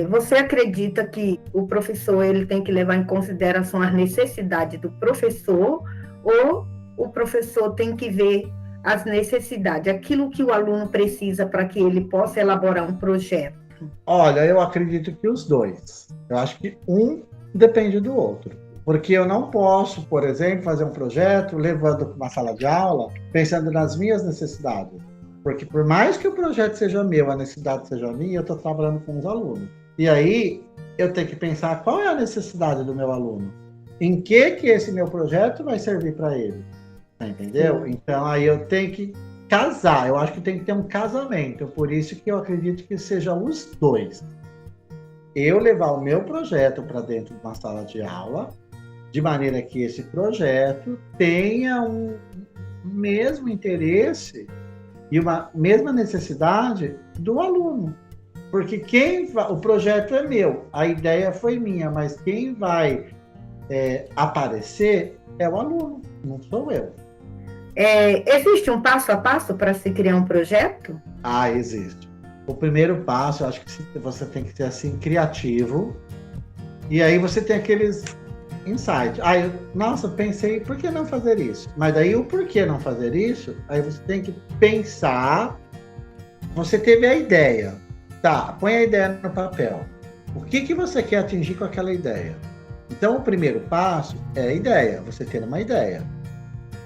Você acredita que o professor ele tem que levar em consideração as necessidades do professor ou o professor tem que ver as necessidades, aquilo que o aluno precisa para que ele possa elaborar um projeto? Olha, eu acredito que os dois. Eu acho que um depende do outro. Porque eu não posso, por exemplo, fazer um projeto levando para uma sala de aula pensando nas minhas necessidades. Porque por mais que o projeto seja meu, a necessidade seja minha, eu estou trabalhando com os alunos. E aí eu tenho que pensar qual é a necessidade do meu aluno. Em que esse meu projeto vai servir para ele. Entendeu? Sim. Então aí eu tenho que casar. Eu acho que tem que ter um casamento. Por isso que eu acredito que seja os dois. Eu levar o meu projeto para dentro de uma sala de aula, de maneira que esse projeto tenha um mesmo interesse e uma mesma necessidade do aluno. Porque o projeto é meu, a ideia foi minha, mas quem vai aparecer é o aluno, não sou eu. Existe um passo a passo para se criar um projeto? Ah, existe. O primeiro passo, eu acho que você tem que ser assim, criativo. E aí você tem aqueles insights. Nossa, pensei, por que não fazer isso? Mas daí o porquê não fazer isso, aí você tem que pensar. Você teve a ideia. Tá, põe a ideia no papel. O que você quer atingir com aquela ideia? Então, o primeiro passo é a ideia, você ter uma ideia.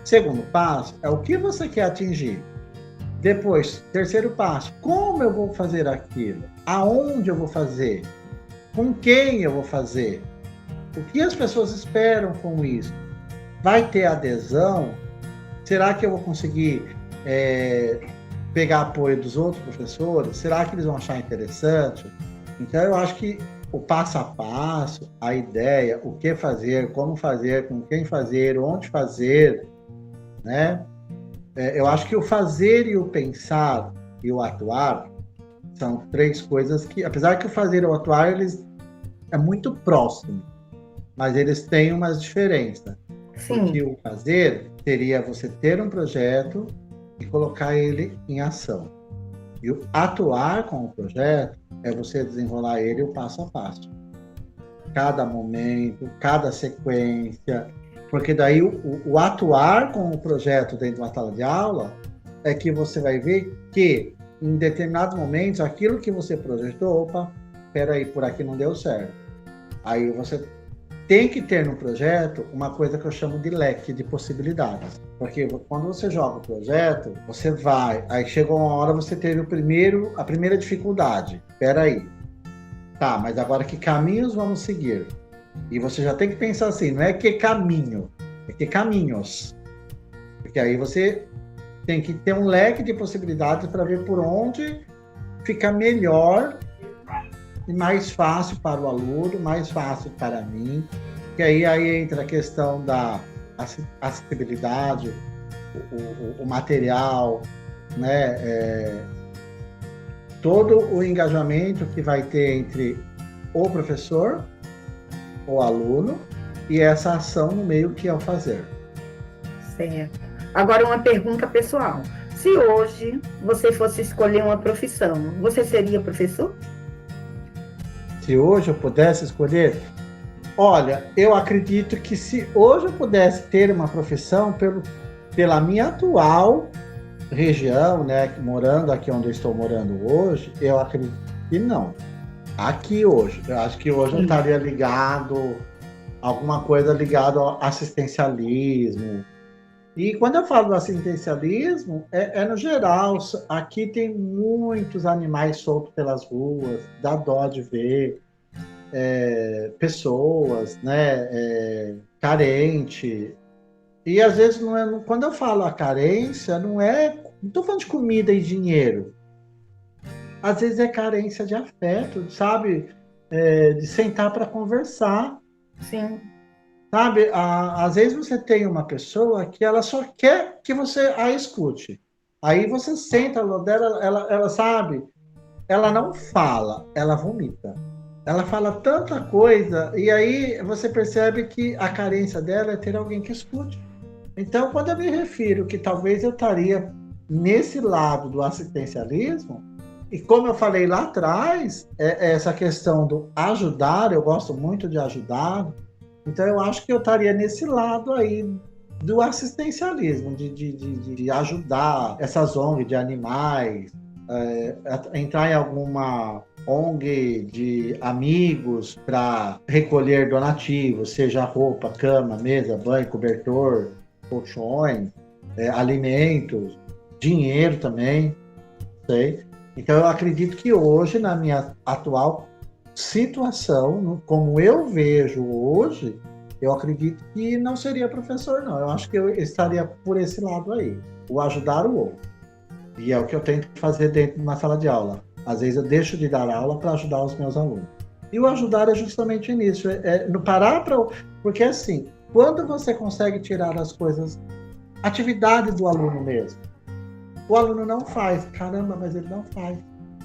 Segundo passo é o que você quer atingir. Depois, terceiro passo, como eu vou fazer aquilo? Aonde eu vou fazer? Com quem eu vou fazer? O que as pessoas esperam com isso? Vai ter adesão? Será que eu vou conseguir pegar apoio dos outros professores? Será que eles vão achar interessante? Então, eu acho que o passo a passo, a ideia, o que fazer, como fazer, com quem fazer, onde fazer, né? Eu acho que o fazer e o pensar e o atuar são três coisas que, apesar que o fazer e o atuar, eles é muito próximo, mas eles têm umas diferenças. Sim. Porque o fazer seria você ter um projeto e colocar ele em ação. E o atuar com o projeto é você desenrolar ele o passo a passo. Cada momento, cada sequência. Porque daí o atuar com o projeto dentro de uma sala de aula é que você vai ver que em determinados momentos aquilo que você projetou, peraí, por aqui não deu certo. Aí você tem que ter no projeto uma coisa que eu chamo de leque de possibilidades. Porque quando você joga o projeto, você vai, aí chegou uma hora você teve a primeira dificuldade. Peraí. Tá, mas agora que caminhos vamos seguir? E você já tem que pensar assim, não é que caminho, é que caminhos. Porque aí você tem que ter um leque de possibilidades para ver por onde fica melhor e mais fácil para o aluno, mais fácil para mim. Que aí entra a questão da acessibilidade, o material, né? Todo o engajamento que vai ter entre o professor, o aluno e essa ação no meio que é o fazer. Certo. Agora uma pergunta pessoal. Se hoje você fosse escolher uma profissão, você seria professor? Se hoje eu pudesse escolher, olha, eu acredito que se hoje eu pudesse ter uma profissão pela minha atual região, né, morando aqui onde eu estou morando hoje, eu acredito que não. Aqui hoje, eu acho que hoje eu estaria ligado, alguma coisa ligada ao assistencialismo. E quando eu falo do assistencialismo, é no geral, aqui tem muitos animais soltos pelas ruas, dá dó de ver, pessoas, né, carente. E às vezes, quando eu falo a carência, não estou falando de comida e dinheiro. Às vezes é carência de afeto, sabe? De sentar para conversar. Sim. Sabe? Às vezes você tem uma pessoa que ela só quer que você a escute. Aí você senta ao lado dela, ela sabe, ela não fala, ela vomita. Ela fala tanta coisa, e aí você percebe que a carência dela é ter alguém que escute. Então, quando eu me refiro que talvez eu estaria nesse lado do assistencialismo, E como eu falei lá atrás, essa questão do ajudar, eu gosto muito de ajudar, então eu acho que eu estaria nesse lado aí do assistencialismo, de ajudar essas ONGs de animais, entrar em alguma ONG de amigos para recolher donativos, seja roupa, cama, mesa, banho, cobertor, colchões, alimentos, dinheiro também, sei. Então eu acredito que hoje, na minha atual situação, como eu vejo hoje, eu acredito que não seria professor, não. Eu acho que eu estaria por esse lado aí, o ajudar o outro. E é o que eu tento fazer dentro de uma sala de aula. Às vezes eu deixo de dar aula para ajudar os meus alunos. E o ajudar é justamente nisso, no parar para... Porque assim, quando você consegue tirar as coisas, atividade do aluno mesmo, o aluno não faz, caramba, mas ele não faz.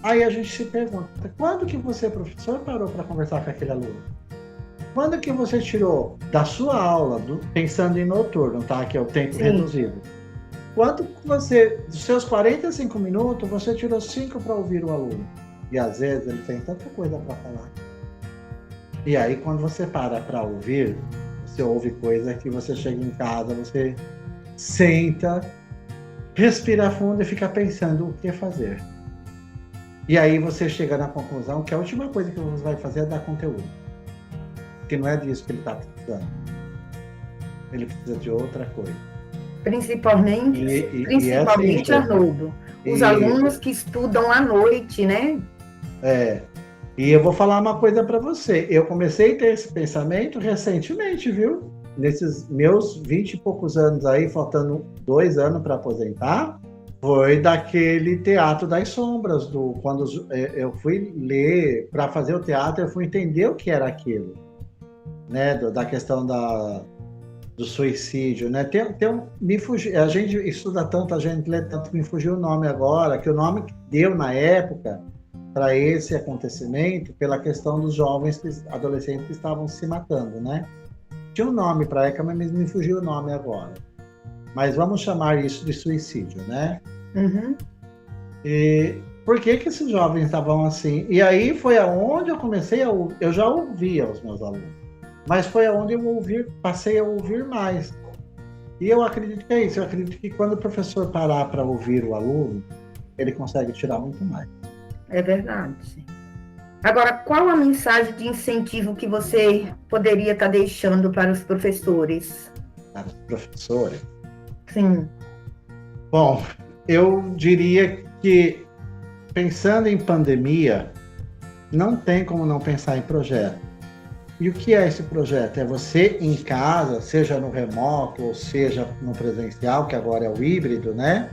Aí a gente se pergunta, quando que você, professor, parou para conversar com aquele aluno? Quando que você tirou da sua aula, pensando em noturno, tá? Que é o tempo reduzido. Quanto você, dos seus 45 minutos, você tirou 5 para ouvir o aluno? E às vezes ele tem tanta coisa para falar. E aí quando você para ouvir, você ouve coisa que você chega em casa, você senta, respira fundo e fica pensando o que fazer. E aí você chega na conclusão que a última coisa que você vai fazer é dar conteúdo. Porque não é disso que ele está precisando. Ele precisa de outra coisa. Principalmente Haroldo, os alunos que estudam à noite, né? E eu vou falar uma coisa para você. Eu comecei a ter esse pensamento recentemente, viu? Nesses meus 20 e poucos anos aí, faltando 2 anos para aposentar, foi daquele Teatro das Sombras, quando eu fui ler, para fazer o teatro, eu fui entender o que era aquilo, né? Da questão do suicídio, né? A gente estuda tanto, a gente lê tanto, me fugiu o nome agora, que o nome que deu na época para esse acontecimento, pela questão dos jovens, adolescentes que estavam se matando, né? Tinha um nome para a época, mas me fugiu o nome agora. Mas vamos chamar isso de suicídio, né? Uhum. E por que esses jovens estavam assim? E aí foi aonde eu comecei eu já ouvia os meus alunos, mas foi aonde eu passei a ouvir mais. E eu acredito que é isso. Eu acredito que quando o professor parar para ouvir o aluno, ele consegue tirar muito mais. É verdade. Agora, qual a mensagem de incentivo que você poderia estar deixando para os professores? Para os professores? Sim. Bom, eu diria que, pensando em pandemia, não tem como não pensar em projeto. E o que é esse projeto? É você em casa, seja no remoto ou seja no presencial, que agora é o híbrido, né?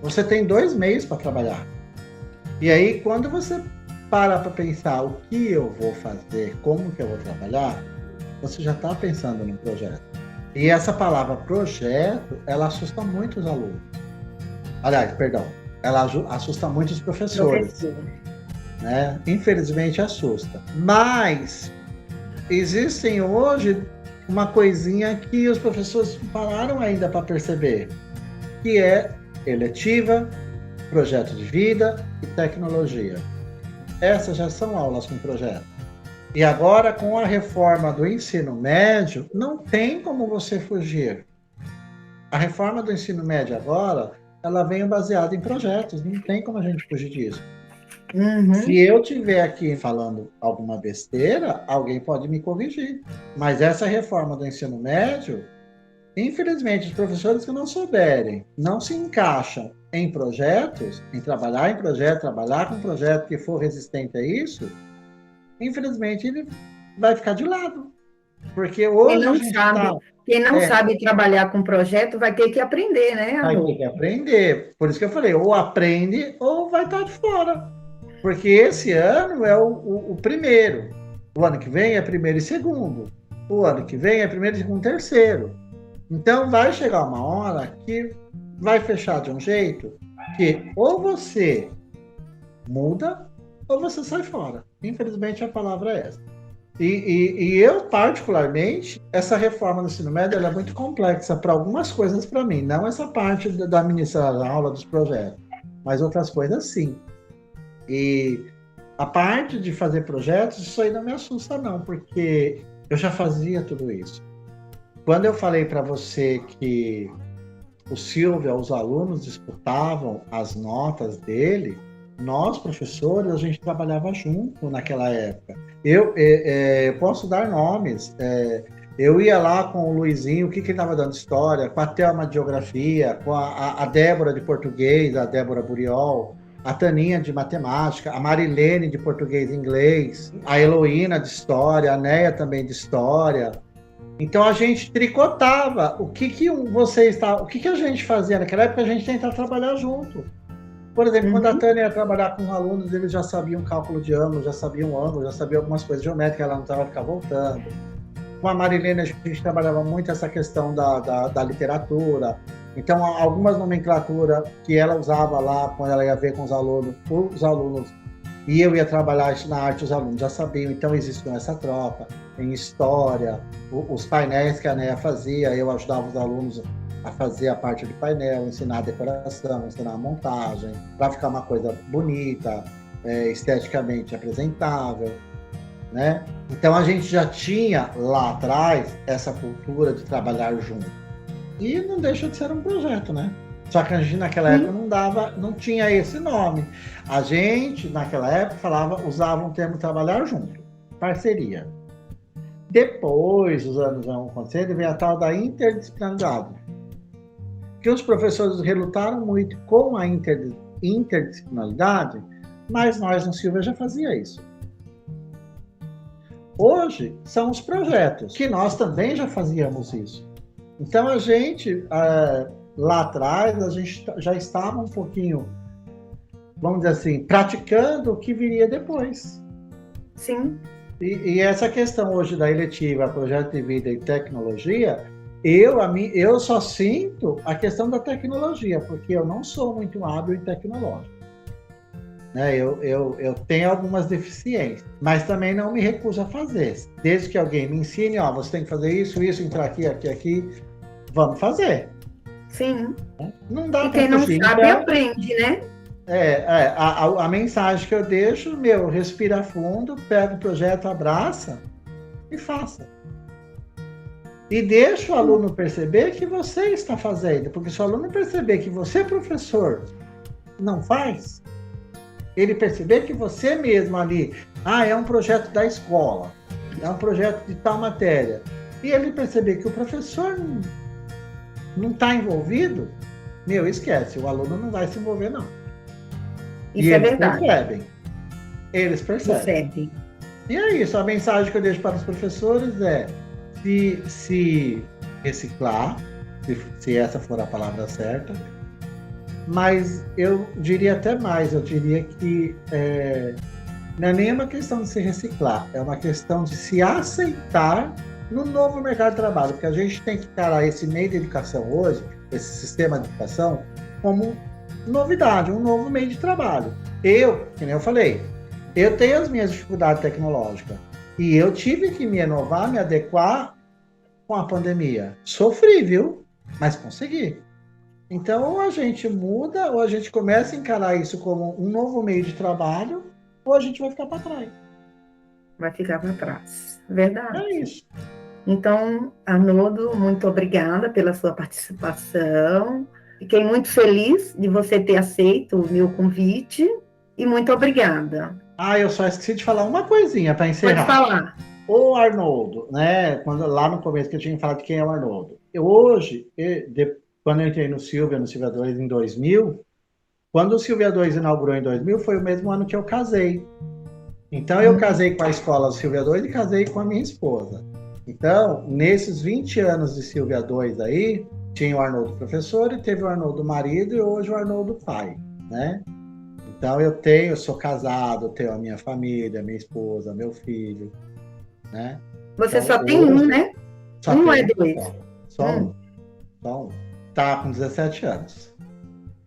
Você tem 2 meses para trabalhar. E aí, quando você para pensar o que eu vou fazer, como que eu vou trabalhar, você já está pensando no projeto. E essa palavra projeto, ela assusta muito os alunos. Aliás, perdão, ela assusta muito os professores. Né? Infelizmente assusta. Mas existem hoje uma coisinha que os professores pararam ainda para perceber, que é eletiva, projeto de vida e tecnologia. Essas já são aulas com projeto. E agora, com a reforma do ensino médio, não tem como você fugir. A reforma do ensino médio agora, ela vem baseada em projetos, não tem como a gente fugir disso. Uhum. Se eu estiver aqui falando alguma besteira, alguém pode me corrigir. Mas essa reforma do ensino médio, infelizmente, os professores que não souberem, não se encaixam em projetos, em trabalhar com um projeto que for resistente a isso, infelizmente ele vai ficar de lado. Porque hoje quem não sabe trabalhar com projeto vai ter que aprender, né, Vai Haroldo? ter que aprender. Por isso que eu falei, ou aprende ou vai estar de fora. Porque esse ano é o primeiro. O ano que vem é primeiro e segundo. O ano que vem é primeiro, segundo e terceiro. Então vai chegar uma hora que vai fechar de um jeito que ou você muda ou você sai fora. Infelizmente a palavra é essa. E eu, particularmente, essa reforma do ensino médio ela é muito complexa para algumas coisas para mim, não essa parte da ministrar a aula dos projetos. mas outras coisas sim. E a parte de fazer projetos, isso aí não me assusta não, porque eu já fazia tudo isso. Quando eu falei para você que o Silvio, os alunos disputavam as notas dele, nós, professores, a gente trabalhava junto naquela época. Eu posso dar nomes. Eu ia lá com o Luizinho, o que ele estava dando história, com a Thelma de Geografia, com a Débora de Português, a Débora Buriol, a Taninha de Matemática, a Marilene de Português e Inglês, a Heloína de História, a Neia também de História. Então a gente tricotava. O que a gente fazia naquela época? A gente tentava trabalhar junto. Por exemplo, quando a Tânia ia trabalhar com os alunos, eles já sabiam cálculo de ângulo, já sabiam ângulo, já sabiam algumas coisas geométricas, ela não precisava ficar voltando. Com a Marilene, a gente trabalhava muito essa questão da literatura. Então, algumas nomenclaturas que ela usava lá, quando ela ia ver com os alunos, e eu ia trabalhar na arte, os alunos já sabiam. Então, existiu essa troca. Em história, os painéis que a Neia fazia, eu ajudava os alunos a fazer a parte de painel, ensinar a decoração, ensinar a montagem, para ficar uma coisa bonita, esteticamente apresentável, né? Então a gente já tinha lá atrás essa cultura de trabalhar junto. E não deixa de ser um projeto, né? Só que a gente naquela época não tinha esse nome. A gente naquela época usava um termo trabalhar junto, parceria. Depois, os anos vão acontecendo, vem a tal da interdisciplinaridade. Que os professores relutaram muito com a interdisciplinaridade, mas nós no Silvia já fazia isso. Hoje, são os projetos, que nós também já fazíamos isso. Então, a gente, lá atrás, a gente já estava um pouquinho, vamos dizer assim, praticando o que viria depois. Sim. E essa questão hoje da eletiva, projeto de vida e tecnologia, eu só sinto a questão da tecnologia, porque eu não sou muito hábil em tecnológico. Né? Eu tenho algumas deficiências, mas também não me recuso a fazer. Desde que alguém me ensine, você tem que fazer isso, entrar aqui, vamos fazer. Sim. Não dá e quem não sabe, então, aprende, né? A mensagem que eu deixo, respira fundo, pega o projeto, abraça e faça. E deixa o aluno perceber que você está fazendo, porque se o aluno perceber que você, professor, não faz, ele perceber que você mesmo ali, é um projeto da escola, é um projeto de tal matéria, e ele perceber que o professor não está envolvido, esquece, o aluno não vai se envolver, não. Isso é verdade. Eles percebem. E é isso, a mensagem que eu deixo para os professores é se reciclar, se essa for a palavra certa, mas eu diria até mais, eu diria que não é nem uma questão de se reciclar, é uma questão de se aceitar no novo mercado de trabalho, porque a gente tem que encarar esse meio de educação hoje, esse sistema de educação, como novidade, um novo meio de trabalho. Que nem eu falei, eu tenho as minhas dificuldades tecnológicas, e eu tive que me inovar, me adequar com a pandemia. Sofri, viu? Mas consegui. Então, ou a gente muda, ou a gente começa a encarar isso como um novo meio de trabalho, ou a gente vai ficar para trás. Vai ficar para trás. Verdade. É isso. Então, Arnoldo, muito obrigada pela sua participação. Fiquei muito feliz de você ter aceito o meu convite e muito obrigada. Eu só esqueci de falar uma coisinha para encerrar. Pode falar. O Arnoldo, né? Lá no começo que eu tinha falado de quem é o Arnoldo. Hoje, quando eu entrei no Silvia 2 em 2000, quando o Silvia 2 inaugurou em 2000, foi o mesmo ano que eu casei. Então, eu casei com a escola do Silvia 2 e casei com a minha esposa. Então, nesses 20 anos de Silvia 2 aí, tinha o Arnoldo professor e teve o Arnoldo marido e hoje o Arnoldo pai, né? Então, eu sou casado, tenho a minha família, minha esposa, meu filho, né? Você então, só tem um, né? Um é dois. Só um. Tá com 17 anos,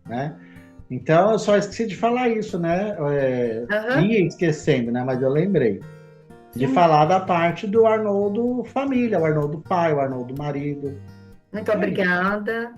né? Então, eu só esqueci de falar isso, né? Ia esquecendo, né? Mas eu lembrei de falar da parte do Arnoldo família, o Arnoldo pai, o Arnoldo marido. Muito obrigada.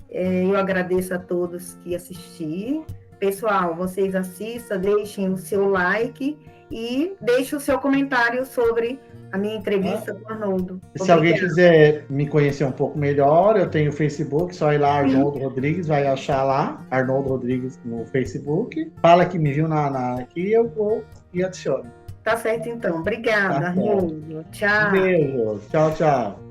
Eu agradeço a todos que assistiram. Pessoal, vocês assistam, deixem o seu like e deixem o seu comentário sobre a minha entrevista com o Arnoldo. Se alguém quiser me conhecer um pouco melhor, eu tenho o Facebook, só ir lá, Arnoldo Rodrigues, vai achar lá, Arnoldo Rodrigues no Facebook. Fala que me viu aqui, eu vou e adiciono. Tá certo, então. Obrigada, Arnoldo. Tchau. Beijo. Tchau, tchau.